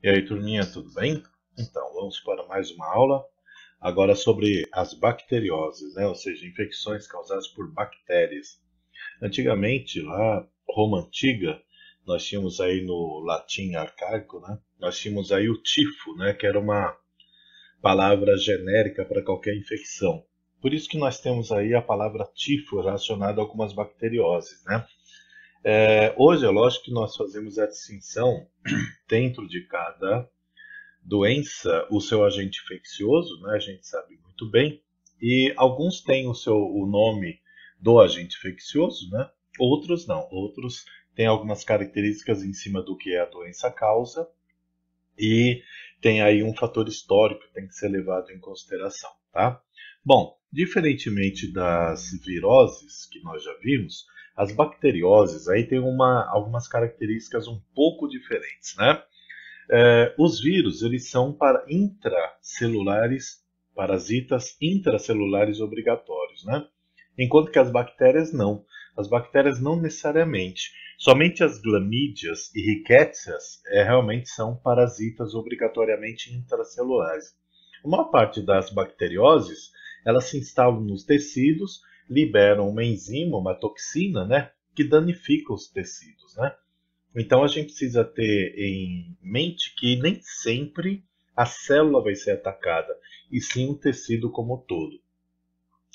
E aí, turminha, tudo bem? Então, vamos para mais uma aula, agora sobre as bacterioses, né? Ou seja, infecções causadas por bactérias. Antigamente, lá, Roma Antiga, nós tínhamos aí no latim arcaico, né? Nós tínhamos aí o tifo, né? Que era uma palavra genérica para qualquer infecção. Por isso que nós temos aí a palavra tifo relacionada a algumas bacterioses, né? Hoje, é lógico que nós fazemos a distinção dentro de cada doença, o seu agente infeccioso, né, a gente sabe muito bem, e alguns têm o nome do agente infeccioso, né, outros não, outros têm algumas características em cima do que é a doença causa, e tem aí um fator histórico que tem que ser levado em consideração, tá? Bom, diferentemente das viroses que nós já vimos, as bacterioses aí têm algumas características um pouco diferentes, né? Os vírus, eles são para intracelulares, parasitas intracelulares obrigatórios, né? Enquanto que as bactérias não. As bactérias não necessariamente. Somente as glamídeas e rickétsias realmente são parasitas obrigatoriamente intracelulares. A maior parte das bacterioses, elas se instalam nos tecidos, liberam uma enzima, uma toxina, né? Que danifica os tecidos, né? Então a gente precisa ter em mente que nem sempre a célula vai ser atacada, e sim o tecido como um todo.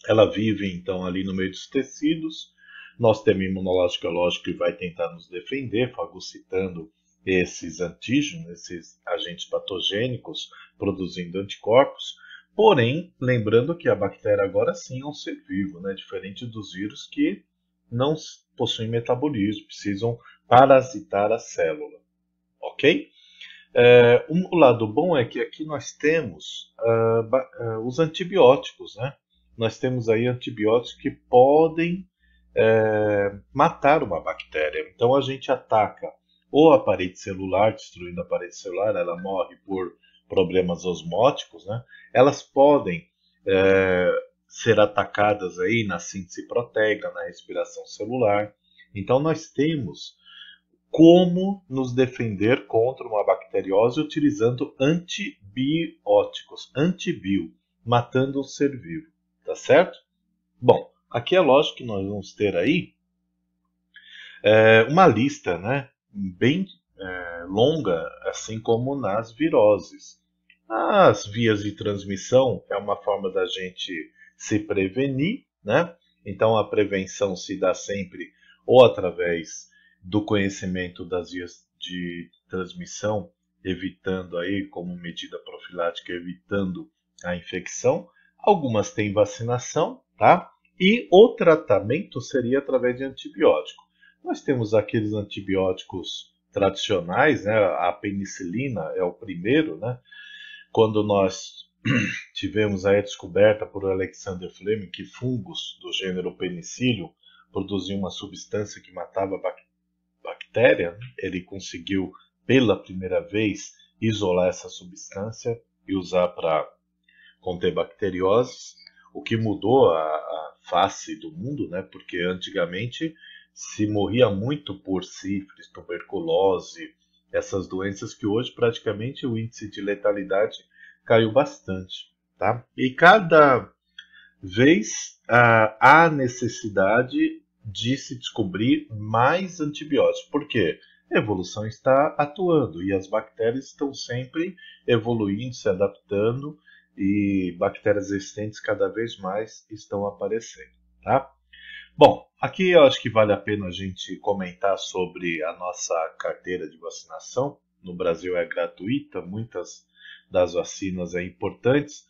Ela vive então ali no meio dos tecidos, nosso sistema imunológico é lógico que vai tentar nos defender, fagocitando esses antígenos, esses agentes patogênicos, produzindo anticorpos. Porém, lembrando que a bactéria agora sim é um ser vivo, né? Diferente dos vírus que não possuem metabolismo, precisam parasitar a célula, ok? O lado bom é que aqui nós temos os antibióticos, né? Nós temos aí antibióticos que podem matar uma bactéria. Então a gente ataca ou a parede celular, destruindo a parede celular, ela morre por problemas osmóticos, né? Elas podem ser atacadas aí na síntese proteica, na respiração celular. Então nós temos como nos defender contra uma bacteriose utilizando antibióticos, antibio, matando um ser vivo, tá certo? Bom, aqui é lógico que nós vamos ter aí uma lista, né, bem longa, assim como nas viroses. As vias de transmissão é uma forma da gente se prevenir, né? Então a prevenção se dá sempre ou através do conhecimento das vias de transmissão, evitando aí como medida profilática, evitando a infecção. Algumas têm vacinação, tá? E o tratamento seria através de antibiótico. Nós temos aqueles antibióticos tradicionais, né? A penicilina é o primeiro, né? Quando nós tivemos aí a descoberta por Alexander Fleming que fungos do gênero Penicillium produziam uma substância que matava a bactéria, ele conseguiu pela primeira vez isolar essa substância e usar para conter bacterioses, o que mudou a face do mundo, né? Porque antigamente se morria muito por sífilis, tuberculose, essas doenças que hoje praticamente o índice de letalidade caiu bastante, tá? E cada vez há necessidade de se descobrir mais antibióticos. Por quê? A evolução está atuando e as bactérias estão sempre evoluindo, se adaptando e bactérias existentes cada vez mais estão aparecendo, tá? Bom, aqui eu acho que vale a pena a gente comentar sobre a nossa carteira de vacinação. No Brasil é gratuita, muitas das vacinas é importantes.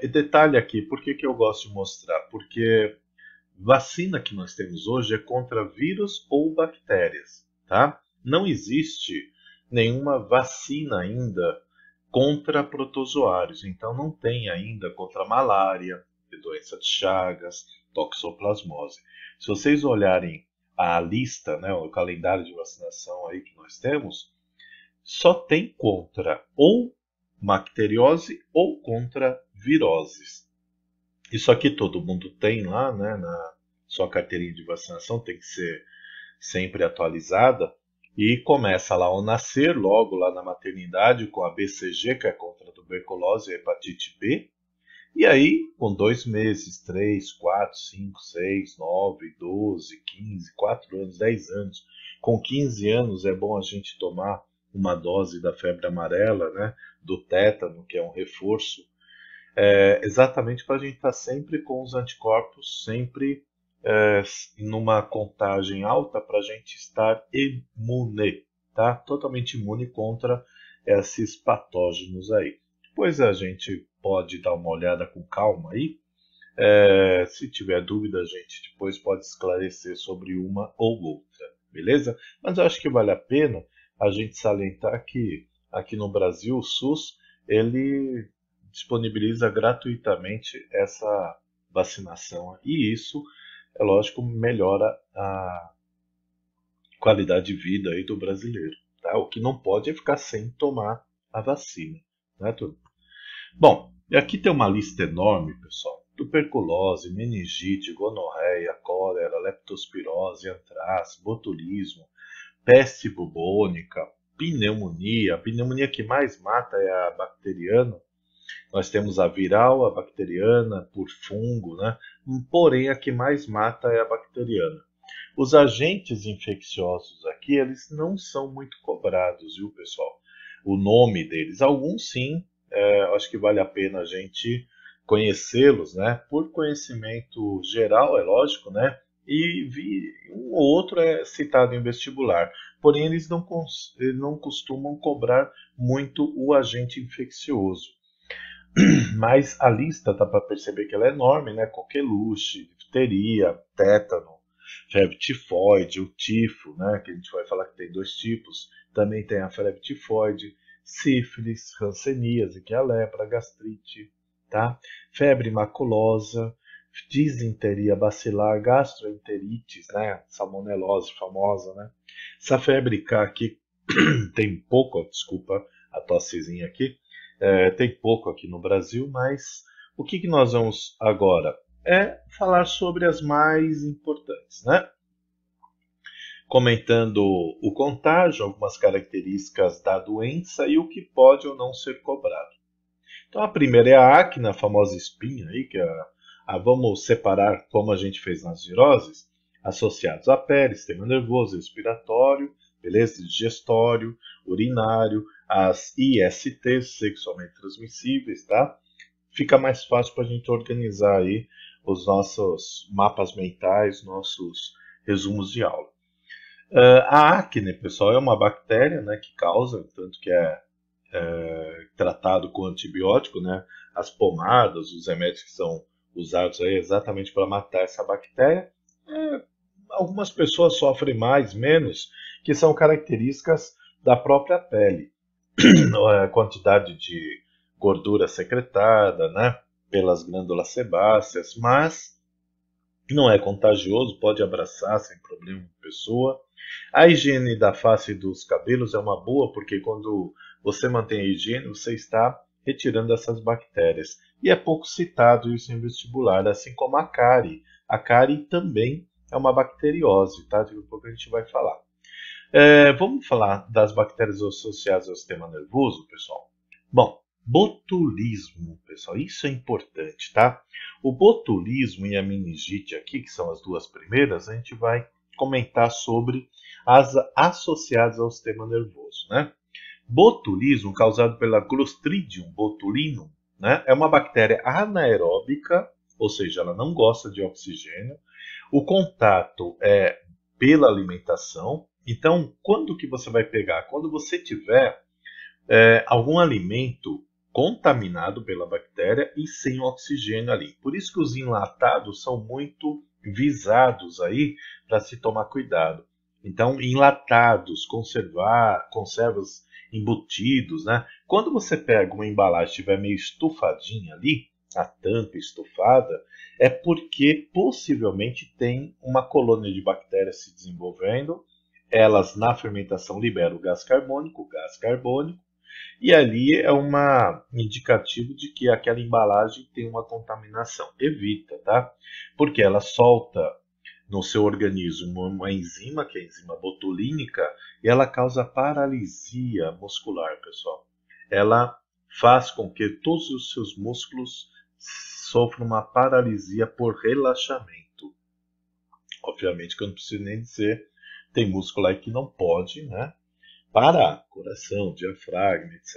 Detalhe aqui, por que eu gosto de mostrar? Porque vacina que nós temos hoje é contra vírus ou bactérias, tá? Não existe nenhuma vacina ainda contra protozoários, então não tem ainda contra malária, doença de Chagas, toxoplasmose. Se vocês olharem a lista, né, o calendário de vacinação aí que nós temos, só tem contra ou bacteriose ou contra viroses. Isso aqui todo mundo tem lá, né, na sua carteirinha de vacinação, tem que ser sempre atualizada. e começa lá ao nascer, logo lá na maternidade, com a BCG, que é contra a tuberculose e a hepatite B. E aí, com 2 meses, 3, 4, 5, 6, 9, 12, 15, 4 anos, 10 anos. Com 15 anos é bom a gente tomar uma dose da febre amarela, né? Do tétano, que é um reforço, exatamente para a gente estar sempre com os anticorpos, sempre numa contagem alta, para a gente estar imune, tá? Totalmente imune contra esses patógenos aí. Depois a gente pode dar uma olhada com calma aí. Se tiver dúvida, a gente depois pode esclarecer sobre uma ou outra, beleza? Mas eu acho que vale a pena a gente salientar que aqui no Brasil o SUS ele disponibiliza gratuitamente essa vacinação e isso, é lógico, melhora a qualidade de vida aí do brasileiro, tá? O que não pode é ficar sem tomar a vacina, né, turma? Bom, e aqui tem uma lista enorme, pessoal. Tuberculose, meningite, gonorreia, cólera, leptospirose, antrax, botulismo, peste bubônica, pneumonia. A pneumonia que mais mata é a bacteriana. Nós temos a viral, a bacteriana, por fungo, né? Porém, a que mais mata é a bacteriana. Os agentes infecciosos aqui, eles não são muito cobrados, viu, pessoal? O nome deles, alguns sim, acho que vale a pena a gente conhecê-los, né? Por conhecimento geral, é lógico, né? E um ou outro é citado em vestibular. Porém, eles não costumam cobrar muito o agente infeccioso. Mas a lista dá para perceber que ela é enorme, né? Coqueluche, difteria, tétano, febre tifoide, o tifo, né? Que a gente vai falar que tem 2 tipos. Também tem a febre tifoide, sífilis, hanseníase, que é a lepra, gastrite, tá? Febre maculosa, disenteria bacilar, gastroenterites, né? Salmonelose famosa, né? Essa febre K aqui tem pouco, desculpa a tossezinha aqui, tem pouco aqui no Brasil, mas o que nós vamos agora é falar sobre as mais importantes, né? Comentando o contágio, algumas características da doença e o que pode ou não ser cobrado. Então a primeira é a acne, a famosa espinha aí, que vamos separar como a gente fez nas viroses, associados à pele, sistema nervoso, respiratório, beleza? Digestório, urinário, as ISTs, sexualmente transmissíveis, tá? Fica mais fácil para a gente organizar aí os nossos mapas mentais, nossos resumos de aula. A acne, pessoal, é uma bactéria, né, que causa, tanto que é tratado com antibiótico, né? As pomadas, os remédios que são usados aí exatamente para matar essa bactéria. Algumas pessoas sofrem mais, menos, que são características da própria pele. A quantidade de gordura secretada, né? Pelas glândulas sebáceas, mas não é contagioso, pode abraçar sem problema a pessoa. A higiene da face e dos cabelos é uma boa, porque quando você mantém a higiene, você está retirando essas bactérias. E é pouco citado isso em vestibular, assim como a cárie. A cárie também é uma bacteriose, tá? Daqui a pouco a gente vai falar. Vamos falar das bactérias associadas ao sistema nervoso, pessoal? Bom, botulismo, pessoal, isso é importante, tá? O botulismo e a meningite aqui, que são as duas primeiras, a gente vai comentar sobre as associadas ao sistema nervoso, né? Botulismo, causado pela Clostridium botulinum, né? É uma bactéria anaeróbica, ou seja, ela não gosta de oxigênio. O contato é pela alimentação. Então, quando que você vai pegar? Quando você tiver algum alimento contaminado pela bactéria e sem oxigênio ali. Por isso que os enlatados são muito visados aí para se tomar cuidado. Então, enlatados, conservas embutidos, né? Quando você pega uma embalagem e estiver meio estufadinha ali, a tampa estufada, é porque possivelmente tem uma colônia de bactérias se desenvolvendo. Elas na fermentação liberam o gás carbônico, e ali é um indicativo de que aquela embalagem tem uma contaminação. Evita, tá? Porque ela solta no seu organismo uma enzima, que é a enzima botulínica, e ela causa paralisia muscular, pessoal. Ela faz com que todos os seus músculos sofram uma paralisia por relaxamento. Obviamente que eu não preciso nem dizer, tem músculo aí que não pode, né, parar, coração, diafragma, etc.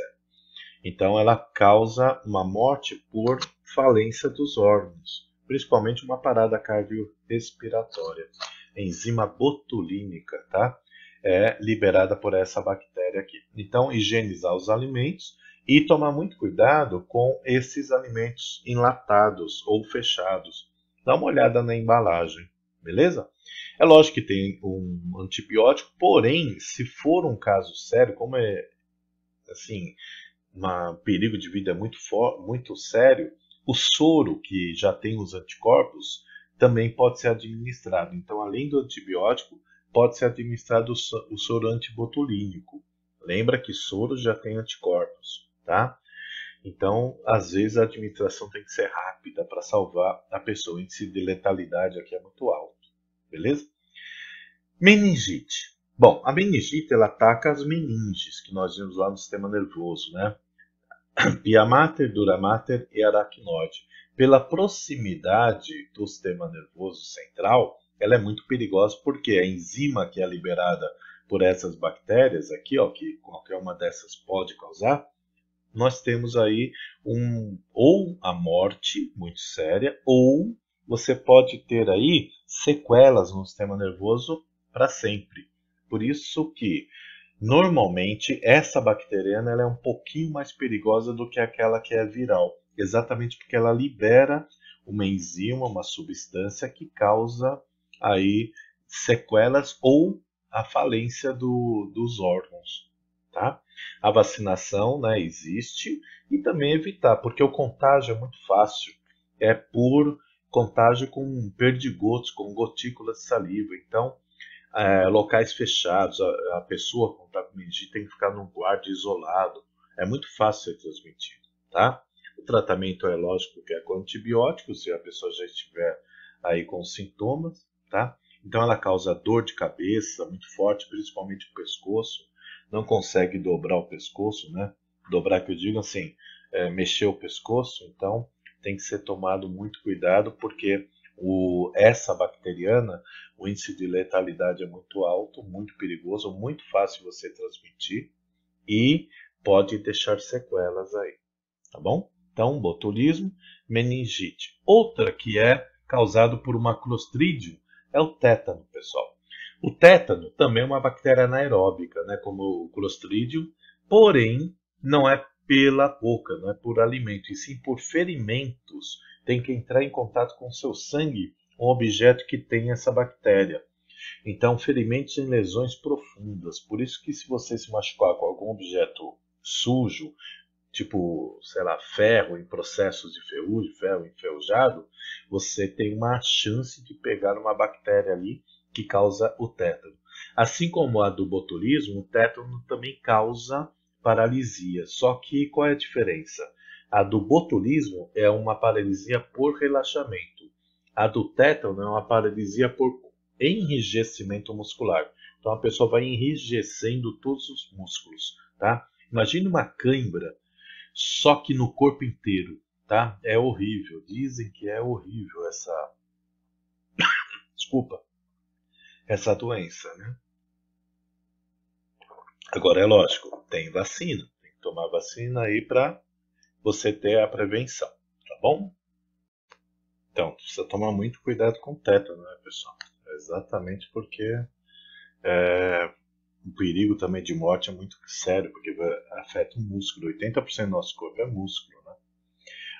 Então ela causa uma morte por falência dos órgãos, principalmente uma parada cardiorrespiratória. A enzima botulínica, tá? É liberada por essa bactéria aqui. Então, higienizar os alimentos e tomar muito cuidado com esses alimentos enlatados ou fechados. Dá uma olhada na embalagem, beleza? É lógico que tem um antibiótico, porém, se for um caso sério, como é assim, um perigo de vida muito sério, o soro que já tem os anticorpos também pode ser administrado. Então, além do antibiótico, pode ser administrado o soro antibotulínico. Lembra que soro já tem anticorpos, tá? Então, às vezes a administração tem que ser rápida para salvar a pessoa. O índice de letalidade aqui é muito alto, beleza? Meningite. Bom, a meningite ela ataca as meninges que nós vimos lá no sistema nervoso, né? Pia mater, dura mater e aracnoide. Pela proximidade do sistema nervoso central, ela é muito perigosa porque a enzima que é liberada por essas bactérias aqui, ó, que qualquer uma dessas pode causar, nós temos aí ou a morte muito séria, ou você pode ter aí sequelas no sistema nervoso para sempre. Por isso que normalmente, essa bacteriana ela é um pouquinho mais perigosa do que aquela que é viral, exatamente porque ela libera uma enzima, uma substância que causa aí sequelas ou a falência dos órgãos, tá? A vacinação, né, existe e também evitar, porque o contágio é muito fácil, é por contágio com perdigotos, com gotículas de saliva, então locais fechados, a pessoa com meningite tem que ficar num quarto isolado. É muito fácil ser transmitido, tá? O tratamento é lógico que é com antibióticos, se a pessoa já estiver aí com sintomas, tá? Então ela causa dor de cabeça muito forte, principalmente o pescoço. Não consegue dobrar o pescoço, né? Dobrar que eu digo assim, mexer o pescoço. Então tem que ser tomado muito cuidado, porque essa bacteriana, o índice de letalidade é muito alto, muito perigoso, muito fácil você transmitir e pode deixar sequelas aí, tá bom? Então, botulismo, meningite. Outra que é causado por uma Clostridium é o tétano, pessoal. O tétano também é uma bactéria anaeróbica, né, como o Clostridium, porém não é pela boca, não é por alimento, e sim por ferimentos. Tem que entrar em contato com o seu sangue um objeto que tem essa bactéria. Então, ferimentos em lesões profundas. Por isso que se você se machucar com algum objeto sujo, tipo, sei lá, ferro em processos de ferrugem, ferro enferrujado, você tem uma chance de pegar uma bactéria ali que causa o tétano. Assim como a do botulismo, o tétano também causa paralisia. Só que qual é a diferença? A do botulismo é uma paralisia por relaxamento. A do tétano é uma paralisia por enrijecimento muscular. Então a pessoa vai enrijecendo todos os músculos, tá? Imagine uma cãibra, só que no corpo inteiro, tá? É horrível. Dizem que é horrível desculpa, essa doença, né? Agora é lógico, tem vacina, tem que tomar vacina aí para você ter a prevenção, tá bom? Então, precisa tomar muito cuidado com o tétano, né, pessoal? Exatamente porque o perigo também de morte é muito sério, porque afeta o músculo. 80% do nosso corpo é músculo, né?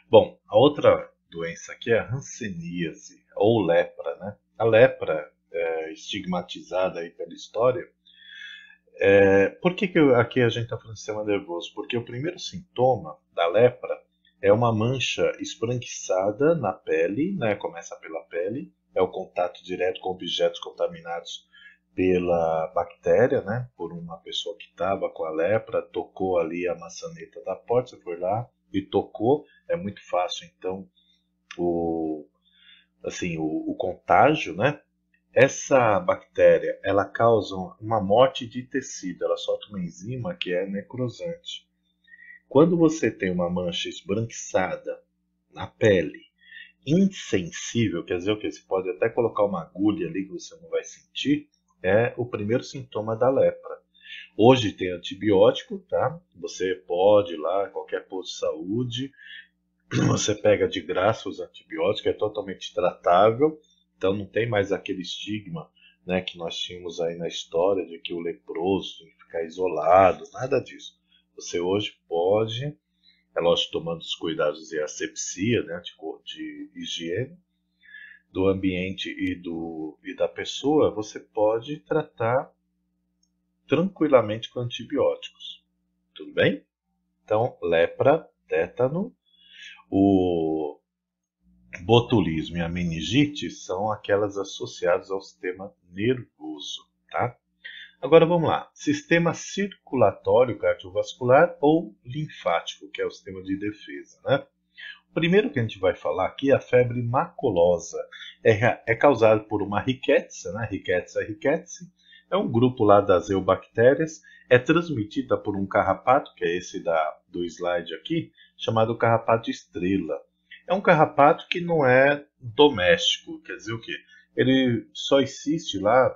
Bom, a outra doença aqui é a hanseníase, ou lepra, né? A lepra, estigmatizada aí pela história. Por que aqui a gente está falando de sistema nervoso? Porque o primeiro sintoma da lepra é uma mancha esbranquiçada na pele, né? Começa pela pele, é o contato direto com objetos contaminados pela bactéria, né? Por uma pessoa que estava com a lepra, tocou ali a maçaneta da porta, você foi lá e tocou, é muito fácil. Então, o contágio, né? Essa bactéria, ela causa uma morte de tecido, ela solta uma enzima que é necrosante. Quando você tem uma mancha esbranquiçada na pele, insensível, quer dizer o que? Você pode até colocar uma agulha ali que você não vai sentir, é o primeiro sintoma da lepra. Hoje tem antibiótico, tá? Você pode ir lá, qualquer posto de saúde, você pega de graça os antibióticos, é totalmente tratável, então não tem mais aquele estigma, né, que nós tínhamos aí na história de que o leproso tem que ficar isolado, nada disso. Você hoje pode, é lógico, tomando os cuidados de asepsia, né, de higiene do ambiente e da pessoa, você pode tratar tranquilamente com antibióticos. Tudo bem? Então, lepra, tétano, o botulismo e a meningite são aquelas associadas ao sistema nervoso, tá? Agora vamos lá. Sistema circulatório cardiovascular ou linfático, que é o sistema de defesa, né? O primeiro que a gente vai falar aqui é a febre maculosa. É causada por uma rickettsia, né? Rickettsia rickettsii. É um grupo lá das eubactérias. É transmitida por um carrapato, que é esse do slide aqui, chamado carrapato estrela. É um carrapato que não é doméstico, quer dizer o quê? Ele só existe lá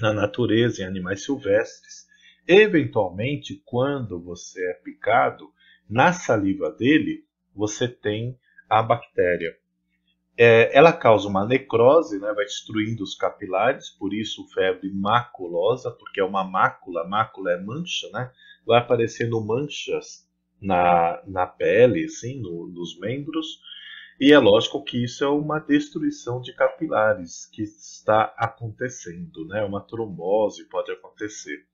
na natureza, em animais silvestres. Eventualmente, quando você é picado, na saliva dele, você tem a bactéria. Ela causa uma necrose, né, vai destruindo os capilares, por isso febre maculosa, porque é uma mácula, mácula é mancha, né? Vai aparecendo manchas na pele, assim, nos membros, e é lógico que isso é uma destruição de capilares que está acontecendo, né? Uma trombose pode acontecer.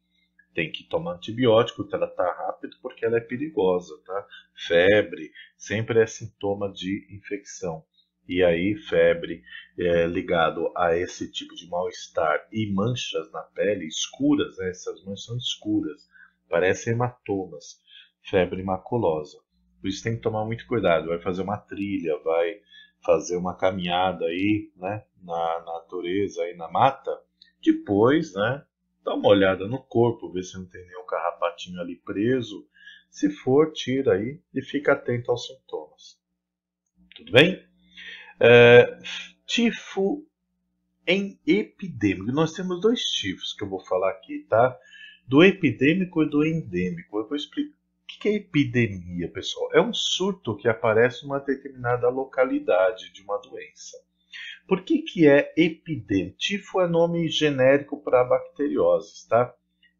Tem que tomar antibiótico, tratar rápido, porque ela é perigosa, tá? Febre sempre é sintoma de infecção. E aí, febre ligado a esse tipo de mal-estar e manchas na pele escuras, né? Essas manchas são escuras, parecem hematomas, febre maculosa. Por isso tem que tomar muito cuidado. Vai fazer uma trilha, vai fazer uma caminhada aí, né? Na natureza, aí na mata. Depois, né? Dá uma olhada no corpo, ver se não tem nenhum carrapatinho ali preso. Se for, tira aí e fica atento aos sintomas. Tudo bem? Tifo em epidêmico. Nós temos dois tifos que eu vou falar aqui, tá? Do epidêmico e do endêmico. Eu vou explicar. O que é epidemia, pessoal? É um surto que aparece em uma determinada localidade de uma doença. Por que é epidêmico? Tifo é nome genérico para bacterioses, tá?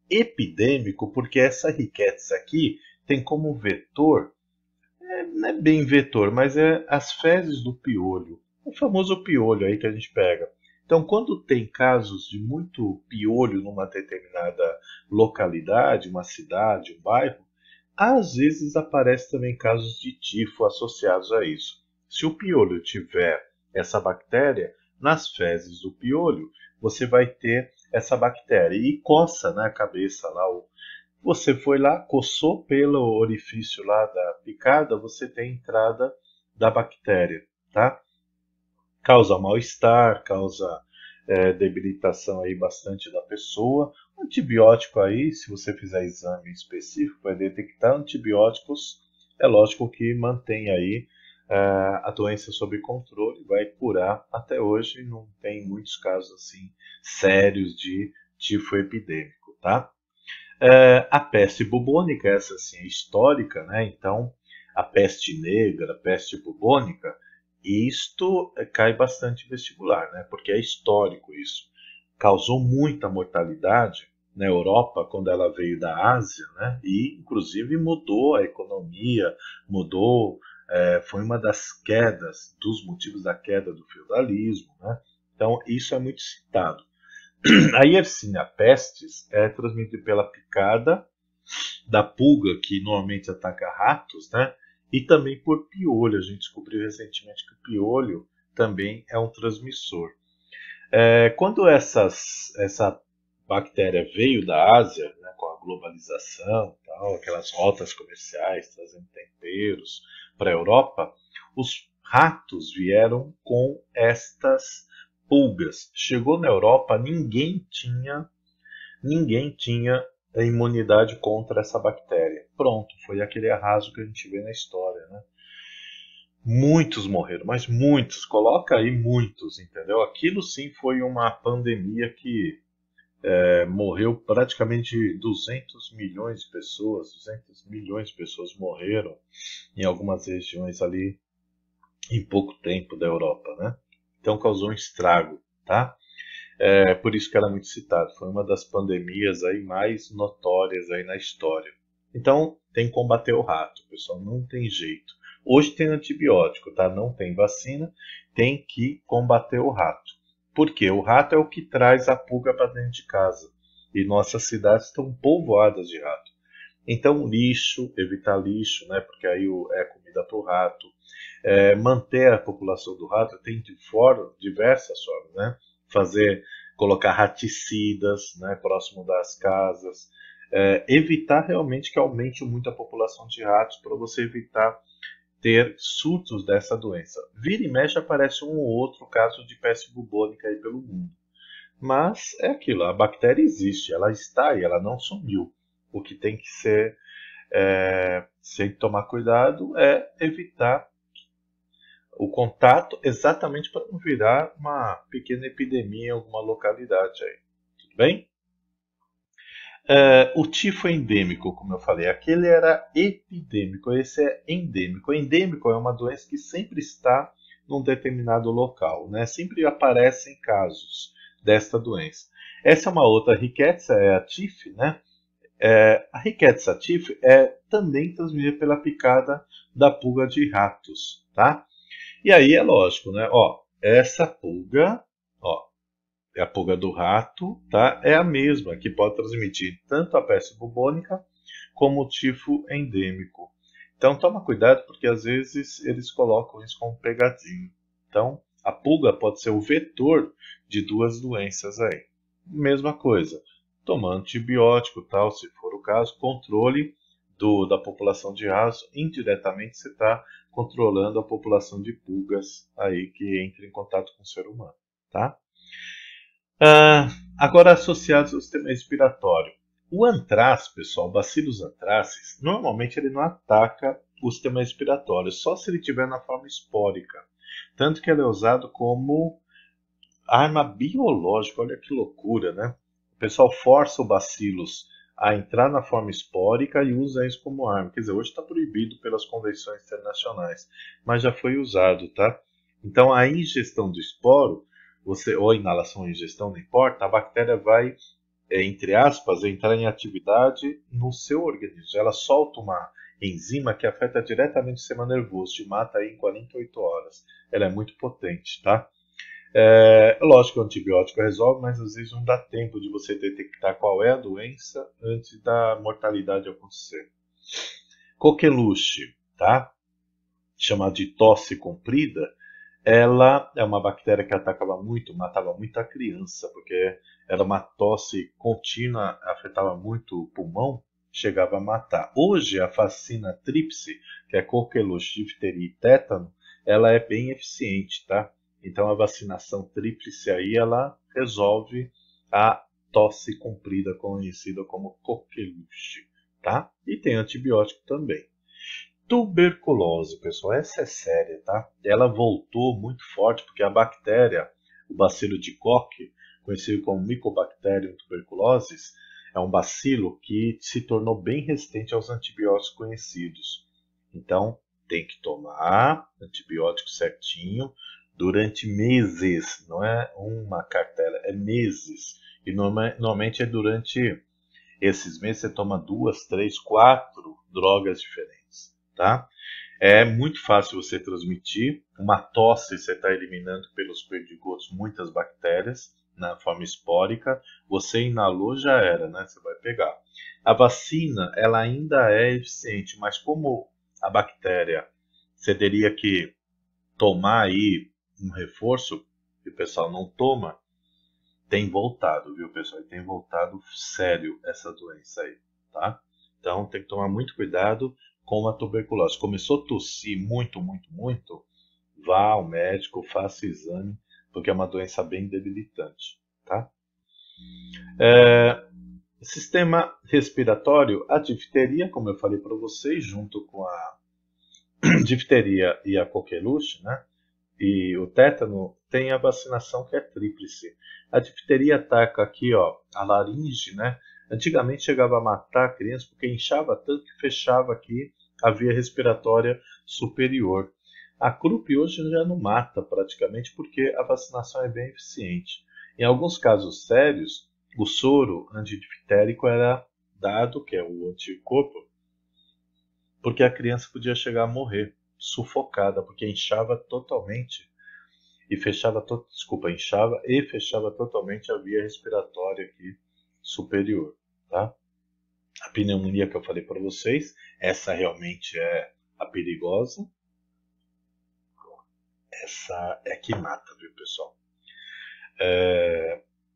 Epidêmico porque essa rickettsia aqui tem como vetor, não é bem vetor, mas é as fezes do piolho. O famoso piolho aí que a gente pega. Então, quando tem casos de muito piolho numa determinada localidade, uma cidade, um bairro, às vezes aparece também casos de tifo associados a isso. Se o piolho tiver essa bactéria, nas fezes do piolho, você vai ter essa bactéria e coça na cabeça lá. Você foi lá, coçou pelo orifício lá da picada, você tem a entrada da bactéria, tá? Causa mal-estar, causa debilitação aí bastante da pessoa. O antibiótico aí, se você fizer exame específico, vai detectar antibióticos. É lógico que mantém aí a doença sob controle, vai curar. Até hoje não tem muitos casos assim sérios de tifo epidêmico, tá? A peste bubônica, essa sim é histórica, né? Então a peste negra, a peste bubônica, isto cai bastante em vestibular, né? Porque é histórico isso. Causou muita mortalidade na Europa quando ela veio da Ásia, né? E inclusive mudou a economia, mudou, foi uma das quedas, dos motivos da queda do feudalismo, né? Então isso é muito citado. A Yersinia pestis é transmitida pela picada da pulga, que normalmente ataca ratos, né? E também por piolho. A gente descobriu recentemente que o piolho também é um transmissor. Quando essa bactéria veio da Ásia, né, com a globalização, tal, aquelas rotas comerciais trazendo temperos para a Europa, os ratos vieram com estas pulgas. Chegou na Europa, ninguém tinha a imunidade contra essa bactéria. Pronto, foi aquele arraso que a gente vê na história, né? Muitos morreram, mas muitos, coloca aí muitos, entendeu? Aquilo sim foi uma pandemia que morreu praticamente 200 milhões de pessoas, 200 milhões de pessoas morreram em algumas regiões ali em pouco tempo da Europa, né? Então causou um estrago, tá? É por isso que ela é muito citada. Foi uma das pandemias aí mais notórias aí na história. Então tem que combater o rato, pessoal. Não tem jeito. Hoje tem antibiótico, tá? Não tem vacina. Tem que combater o rato. Por quê? O rato é o que traz a pulga para dentro de casa. E nossas cidades estão povoadas de rato. Então lixo, evitar lixo, né? Porque aí é comida para o rato. Manter a população do rato tem diversas formas, né? Colocar raticidas, né, próximo das casas, evitar realmente que aumente muito a população de ratos para você evitar ter surtos dessa doença. Vira e mexe aparece um ou outro caso de peste bubônica aí pelo mundo. Mas é aquilo, a bactéria existe, ela está aí, ela não sumiu. O que tem que ser, sem tomar cuidado, é evitar o contato exatamente para não virar uma pequena epidemia em alguma localidade aí. Tudo bem? O tifo endêmico, como eu falei, aquele era epidêmico, esse é endêmico. Endêmico é uma doença que sempre está num determinado local, né? Sempre aparecem casos desta doença. Essa é uma outra Rickettsia, é a tif, né? A Rickettsia tif é também transmitida pela picada da pulga de ratos, tá? E aí é lógico, né? Ó, essa pulga, ó, é a pulga do rato, tá? É a mesma que pode transmitir tanto a peste bubônica como o tifo endêmico. Então toma cuidado porque às vezes eles colocam isso como pegadinho. Então a pulga pode ser o vetor de duas doenças aí. Mesma coisa, tomar antibiótico, tal, se for o caso, controle da população de ratos, indiretamente você está controlando a população de pulgas aí que entra em contato com o ser humano, tá? Agora associados ao sistema respiratório. O antraz, pessoal, Bacillus anthracis, normalmente ele não ataca o sistema respiratório, só se ele estiver na forma espórica. Tanto que ele é usado como arma biológica, olha que loucura, né? O pessoal força o Bacillus a entrar na forma espórica e usa isso como arma. Quer dizer, hoje está proibido pelas convenções internacionais, mas já foi usado, tá? Então a ingestão do esporo, ou a inalação ou ingestão, não importa, a bactéria vai, entre aspas, entrar em atividade no seu organismo. Ela solta uma enzima que afeta diretamente o sistema nervoso, te mata aí em 48 horas. Ela é muito potente, tá? Lógico que o antibiótico resolve, mas às vezes não dá tempo de você detectar qual é a doença antes da mortalidade acontecer. Coqueluche, tá? Chamada de tosse comprida, ela é uma bactéria que matava muita criança, porque era uma tosse contínua, afetava muito o pulmão, chegava a matar. Hoje a vacina tríplice, que é coqueluche, difteria e tétano, ela é bem eficiente, tá? Então a vacinação tríplice aí ela resolve a tosse comprida, conhecida como coqueluche, tá? E tem antibiótico também. Tuberculose, pessoal, essa é séria, tá? Ela voltou muito forte porque a bactéria, o bacilo de Koch, conhecido como Mycobacterium tuberculosis, é um bacilo que se tornou bem resistente aos antibióticos conhecidos. Então, tem que tomar antibiótico certinho durante meses, não é uma cartela, é meses. E normalmente é durante esses meses você toma 2, 3, 4 drogas diferentes, tá? É muito fácil você transmitir. Uma tosse você está eliminando pelos perdigotos muitas bactérias na forma espórica. Você inalou, já era, né? Você vai pegar. A vacina, ela ainda é eficiente, mas como a bactéria você teria que tomar aí um reforço, e o pessoal não toma, tem voltado, viu, pessoal? E tem voltado sério essa doença aí, tá? Então tem que tomar muito cuidado com a tuberculose. Começou a tossir muito, muito, muito, vá ao médico, faça exame porque é uma doença bem debilitante, tá? Sistema respiratório, a difteria, como eu falei para vocês, junto com a difteria e a coqueluche, né? E o tétano, tem a vacinação que é tríplice. A difteria ataca aqui, ó, a laringe, né? Antigamente chegava a matar a criança porque inchava tanto que fechava aqui a via respiratória superior. A croup hoje já não mata praticamente porque a vacinação é bem eficiente. Em alguns casos sérios, o soro antidifterico era dado, que é o anticorpo, porque a criança podia chegar a morrer sufocada, porque inchava totalmente e fechava, inchava e fechava totalmente a via respiratória aqui superior, tá? A pneumonia que eu falei para vocês, essa realmente é a perigosa. Essa é que mata, viu, pessoal?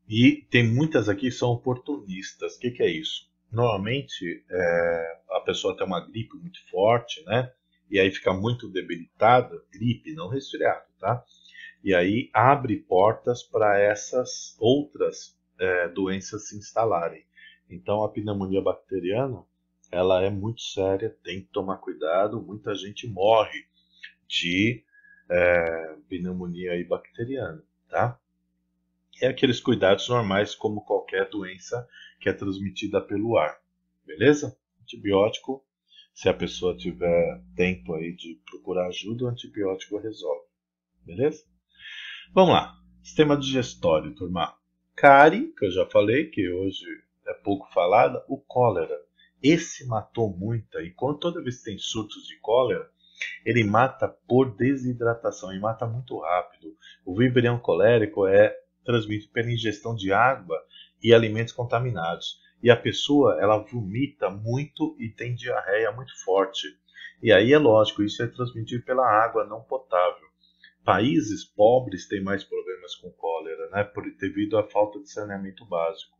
E tem muitas aqui que são oportunistas. O que é isso? Normalmente a pessoa tem uma gripe muito forte, né? E aí fica muito debilitada, gripe, não resfriado, tá? E aí abre portas para essas outras doenças se instalarem. Então a pneumonia bacteriana, ela é muito séria, tem que tomar cuidado. Muita gente morre de pneumonia aí bacteriana, tá? É aqueles cuidados normais como qualquer doença que é transmitida pelo ar, beleza? Antibiótico, se a pessoa tiver tempo aí de procurar ajuda, o antibiótico resolve, beleza? Vamos lá, sistema digestório, turma. Cárie, que eu já falei, que hoje é pouco falada, o cólera. Esse matou muita, e toda vez que tem surtos de cólera, ele mata por desidratação, e mata muito rápido. O vibrio colérico é transmitido pela ingestão de água e alimentos contaminados. E a pessoa, ela vomita muito e tem diarreia muito forte. E aí é lógico, isso é transmitido pela água não potável. Países pobres têm mais problemas com cólera, né, devido à falta de saneamento básico.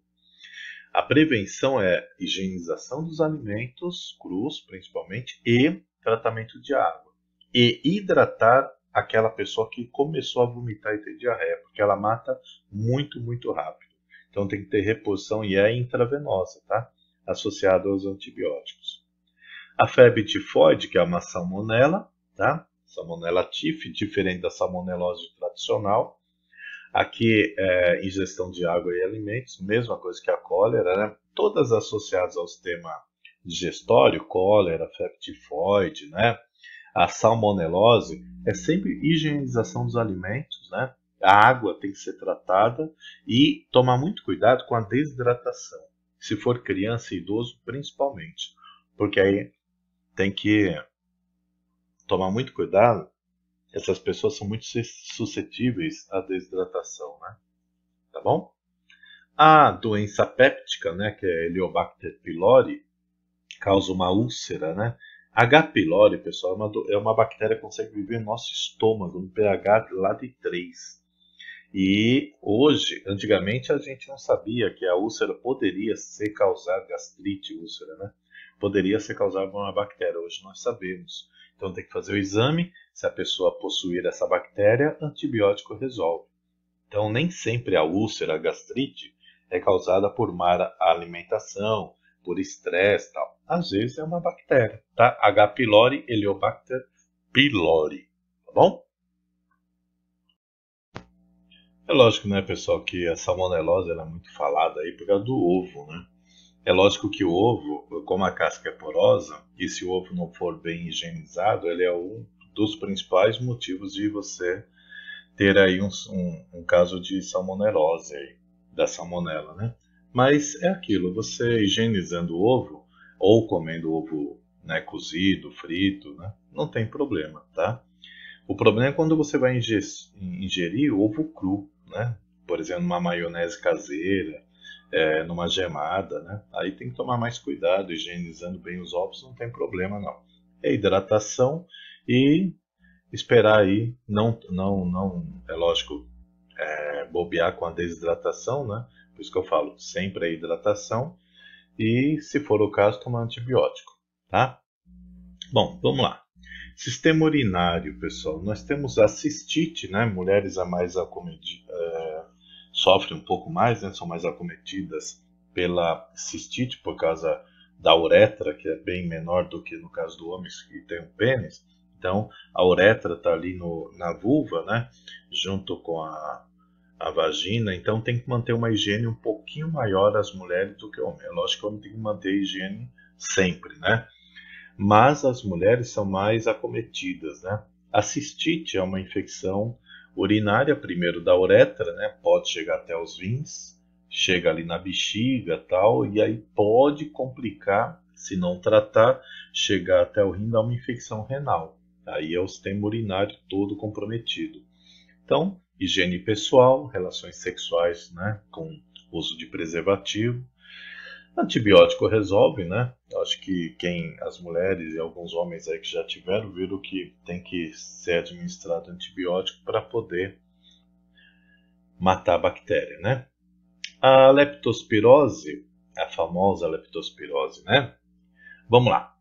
A prevenção é higienização dos alimentos crus, principalmente, e tratamento de água. E hidratar aquela pessoa que começou a vomitar e ter diarreia, porque ela mata muito, muito rápido. Então tem que ter reposição e é intravenosa, tá? Associada aos antibióticos. A febre tifoide, que é uma salmonela, tá? Salmonella typhi, diferente da salmonelose tradicional. Aqui é ingestão de água e alimentos, mesma coisa que a cólera, né? Todas associadas ao sistema digestório, cólera, febre tifoide, né? A salmonelose é sempre higienização dos alimentos, né? A água tem que ser tratada e tomar muito cuidado com a desidratação. Se for criança e idoso, principalmente, porque aí tem que tomar muito cuidado. Essas pessoas são muito suscetíveis à desidratação, né? Tá bom? A doença péptica, né, que é Heliobacter pylori, causa uma úlcera, né? H. pylori, pessoal, é uma bactéria que consegue viver no nosso estômago, no pH lá de 3. E hoje, antigamente, a gente não sabia que a úlcera poderia ser causada, gastrite, úlcera, né? Poderia ser causada por uma bactéria. Hoje nós sabemos. Então tem que fazer o exame. Se a pessoa possuir essa bactéria, antibiótico resolve. Então nem sempre a úlcera, a gastrite, é causada por má alimentação, por estresse e tal. Às vezes é uma bactéria, tá? H. pylori, Heliobacter pylori, tá bom? É lógico, né, pessoal, que a salmonelose ela é muito falada aí por causa do ovo, né? É lógico que o ovo, como a casca é porosa, e se o ovo não for bem higienizado, ele é um dos principais motivos de você ter aí um caso de salmonelose aí, da salmonela, né? Mas é aquilo, você higienizando o ovo, ou comendo ovo, né, cozido, frito, né? Não tem problema, tá? O problema é quando você vai ingerir ovo cru, né? Por exemplo, numa maionese caseira, numa gemada, né? Aí tem que tomar mais cuidado, higienizando bem os ovos, não tem problema não. É hidratação e esperar aí, não, é lógico, bobear com a desidratação, né? Por isso que eu falo, sempre a hidratação e, se for o caso, tomar antibiótico, tá? Bom, vamos lá. Sistema urinário, pessoal. Nós temos a cistite, né? Mulheres a mais sofrem um pouco mais, né? São mais acometidas pela cistite por causa da uretra, que é bem menor do que no caso do homem que tem um pênis. Então, a uretra está ali na vulva, né? Junto com a vagina. Então, tem que manter uma higiene um pouquinho maior as mulheres do que o homem. É lógico que o homem tem que manter a higiene sempre, né? Mas as mulheres são mais acometidas, né? A cistite é uma infecção urinária, primeiro da uretra, né? Pode chegar até os rins, chega ali na bexiga, tal, e aí pode complicar, se não tratar, chegar até o rim, dar uma infecção renal. Aí é o sistema urinário todo comprometido. Então, higiene pessoal, relações sexuais, né, com uso de preservativo. Antibiótico resolve, né? Acho que as mulheres e alguns homens aí que já tiveram, viram que tem que ser administrado antibiótico para poder matar a bactéria, né? A leptospirose, a famosa leptospirose, né? Vamos lá.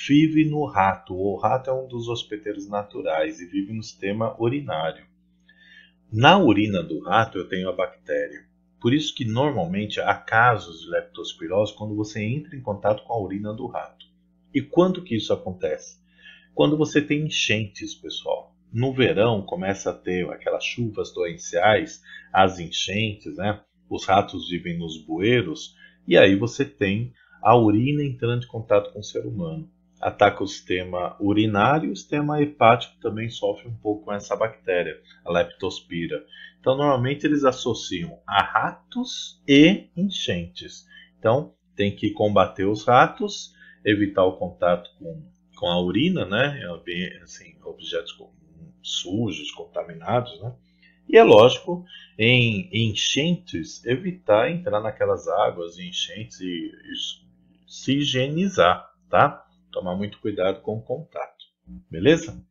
Vive no rato. O rato é um dos hospedeiros naturais e vive no sistema urinário. Na urina do rato eu tenho a bactéria. Por isso que normalmente há casos de leptospirose quando você entra em contato com a urina do rato. E quando que isso acontece? Quando você tem enchentes, pessoal. No verão começa a ter aquelas chuvas torrenciais, as enchentes, né? Os ratos vivem nos bueiros e aí você tem a urina entrando em contato com o ser humano. Ataca o sistema urinário e o sistema hepático também sofre um pouco com essa bactéria, a leptospira. Então, normalmente eles associam a ratos e enchentes. Então, tem que combater os ratos, evitar o contato com a urina, né? Assim, objetos sujos, contaminados, né? E é lógico, em enchentes, evitar entrar naquelas águas de enchentes e se higienizar, tá? Tomar muito cuidado com o contato, beleza?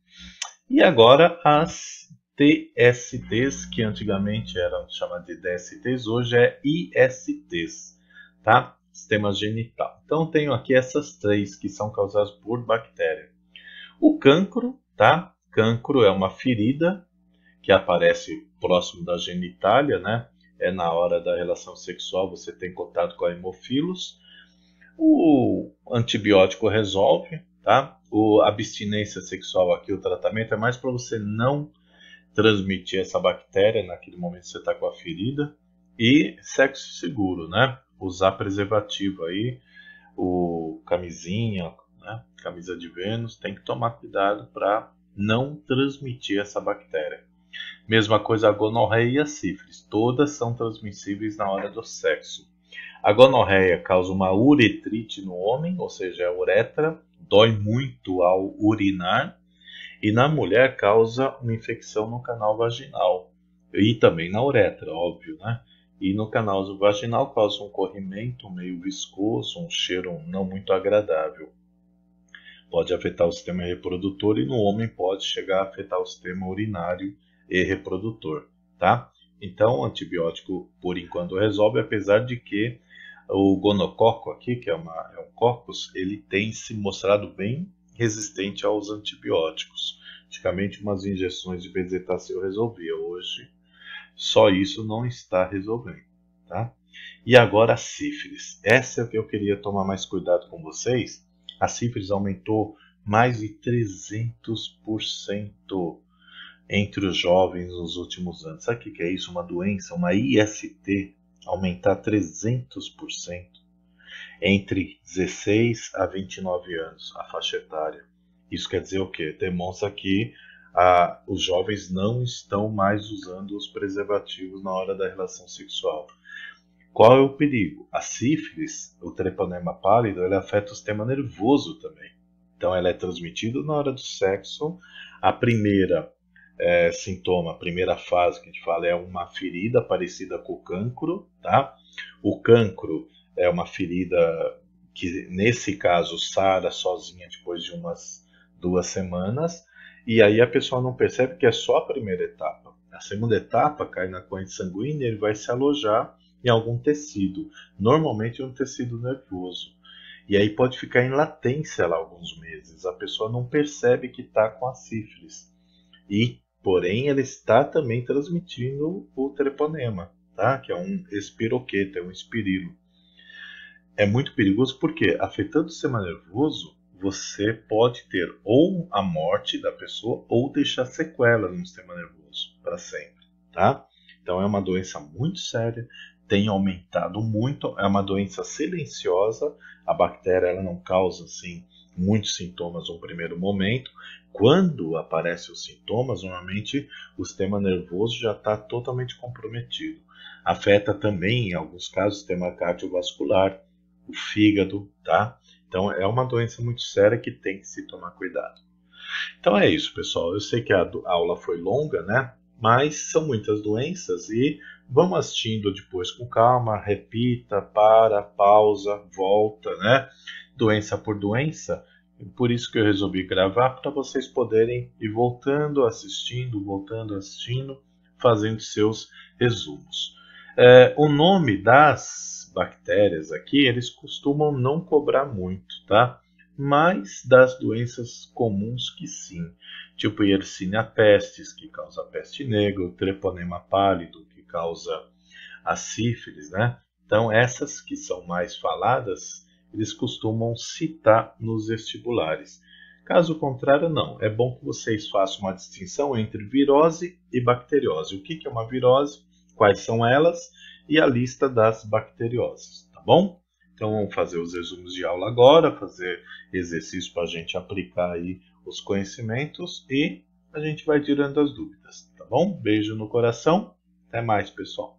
E agora as TSTs, que antigamente eram chamadas de DSTs, hoje é ISTs, tá? Sistema genital. Então tenho aqui essas três que são causadas por bactéria. O cancro, tá? Cancro é uma ferida que aparece próximo da genitália, né? É na hora da relação sexual, você tem contato com a hemofilos. O antibiótico resolve, tá? A abstinência sexual aqui, o tratamento é mais para você não transmitir essa bactéria naquele momento que você está com a ferida. E sexo seguro, né? Usar preservativo aí, o camisinha, né? Camisa de Vênus, tem que tomar cuidado para não transmitir essa bactéria. Mesma coisa a gonorreia e a sífilis, todas são transmissíveis na hora do sexo. A gonorreia causa uma uretrite no homem, ou seja, a uretra, dói muito ao urinar, e na mulher causa uma infecção no canal vaginal, e também na uretra, óbvio, né? E no canal vaginal causa um corrimento meio viscoso, um cheiro não muito agradável. Pode afetar o sistema reprodutor e no homem pode chegar a afetar o sistema urinário e reprodutor, tá? Então, o antibiótico, por enquanto, resolve, apesar de que o gonococo aqui, que é um coccus, ele tem se mostrado bem resistente aos antibióticos. Antigamente, umas injeções de bezetacil resolvia. Hoje, só isso não está resolvendo, tá? E agora a sífilis. Essa é o que eu queria tomar mais cuidado com vocês. A sífilis aumentou mais de 300% entre os jovens nos últimos anos. Sabe o que é isso? Uma doença, uma IST, aumentar 300% entre 16 a 29 anos, a faixa etária. Isso quer dizer o quê? Demonstra que os jovens não estão mais usando os preservativos na hora da relação sexual. Qual é o perigo? A sífilis, o treponema pálido, ele afeta o sistema nervoso também. Então ela é transmitida na hora do sexo. A primeira sintoma, a primeira fase que a gente fala é uma ferida parecida com o cancro, tá? O cancro é uma ferida que, nesse caso, sara sozinha depois de umas 2 semanas, e aí a pessoa não percebe que é só a primeira etapa. A segunda etapa cai na corrente sanguínea e ele vai se alojar em algum tecido, normalmente um tecido nervoso. E aí pode ficar em latência lá alguns meses. A pessoa não percebe que está com a sífilis. E, porém, ela está também transmitindo o treponema, tá? Que é um espiroqueta, é um espirilo. É muito perigoso porque, afetando o sistema nervoso, você pode ter ou a morte da pessoa ou deixar sequelas no sistema nervoso para sempre, tá? Então é uma doença muito séria, tem aumentado muito, é uma doença silenciosa, a bactéria ela não causa assim muitos sintomas no primeiro momento. Quando aparecem os sintomas, normalmente o sistema nervoso já está totalmente comprometido. Afeta também, em alguns casos, o sistema cardiovascular, o fígado, tá? Então é uma doença muito séria que tem que se tomar cuidado. Então é isso, pessoal. Eu sei que a aula foi longa, né? Mas são muitas doenças e vamos assistindo depois com calma, repita, para, pausa, volta, né? Doença por doença. Por isso que eu resolvi gravar para vocês poderem ir voltando, assistindo, fazendo seus resumos. O nome das bactérias aqui, eles costumam não cobrar muito, tá? Mas das doenças comuns que sim, tipo Yersinia pestis, que causa a peste negra, o treponema pálido, que causa a sífilis, né? Então essas que são mais faladas, eles costumam citar nos vestibulares. Caso contrário, não. É bom que vocês façam uma distinção entre virose e bacteriose. O que é uma virose? Quais são elas? E a lista das bacterioses, tá bom? Então vamos fazer os resumos de aula agora, fazer exercício para a gente aplicar aí os conhecimentos e a gente vai tirando as dúvidas, tá bom? Beijo no coração, até mais, pessoal.